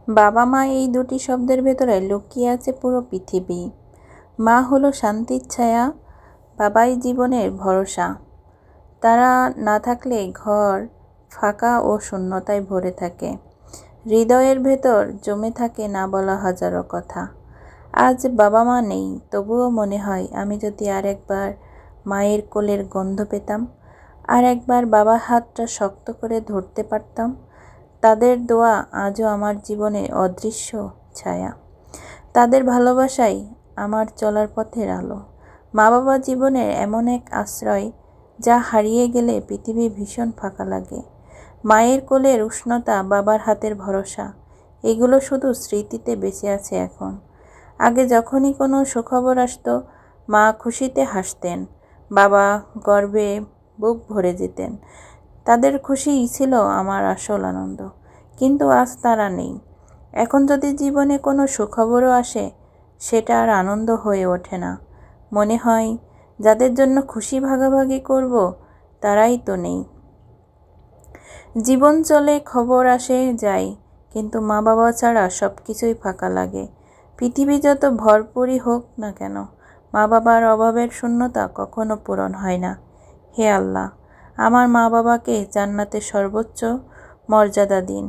বাবা মা এই দুটি শব্দের ভেতরে লুকিয়ে আছে পুরো পৃথিবী। মা হলো শান্তির ছায়া, বাবাই জীবনের ভরসা। তারা না থাকলে ঘর ফাঁকা ও শূন্যতায় ভরে থাকে। হৃদয়ের ভেতর জমে থাকে না বলা হাজারো কথা। আজ বাবা মা নেই, তবুও মনে হয় আমি যদি আরেকবার মায়ের কোলের গন্ধ পেতাম, আর একবার বাবার হাতটা শক্ত করে ধরতে পারতাম। তাদের দোয়া আজও আমার জীবনে অদৃশ্য ছায়া। তাদের ভালোবাসাই আমার চলার পথের আলো। মা বাবা জীবনের এমন এক আশ্রয়, যা হারিয়ে গেলে পৃথিবী ভীষণ ফাঁকা লাগে। মায়ের কোলের উষ্ণতা, বাবার হাতের ভরসা, এগুলো শুধু স্মৃতিতে বেঁচে আছে এখন। আগে যখনই কোনো সুখবর আসতো, মা খুশিতে হাসতেন, বাবা গর্বে বুক ভরে যেতেন। তাদের খুশিই ছিল আমার আসল আনন্দ। কিন্তু আজ তারা নেই। এখন যদি জীবনে কোনো সুখবরও আসে, সেটা আর আনন্দ হয়ে ওঠে না। মনে হয় যাদের জন্য খুশি ভাগাভাগি করব, তারাই তো নেই। জীবন চলে, খবর আসে যায়, কিন্তু মা বাবা ছাড়া সব কিছুই ফাঁকা লাগে। পৃথিবী যত ভরপুরই হোক না কেন, মা বাবার অভাবের শূন্যতা কখনো পূরণ হয় না। হে আল্লাহ, আমার মা বাবাকে জান্নাতের সর্বোচ্চ মর্যাদা দিন।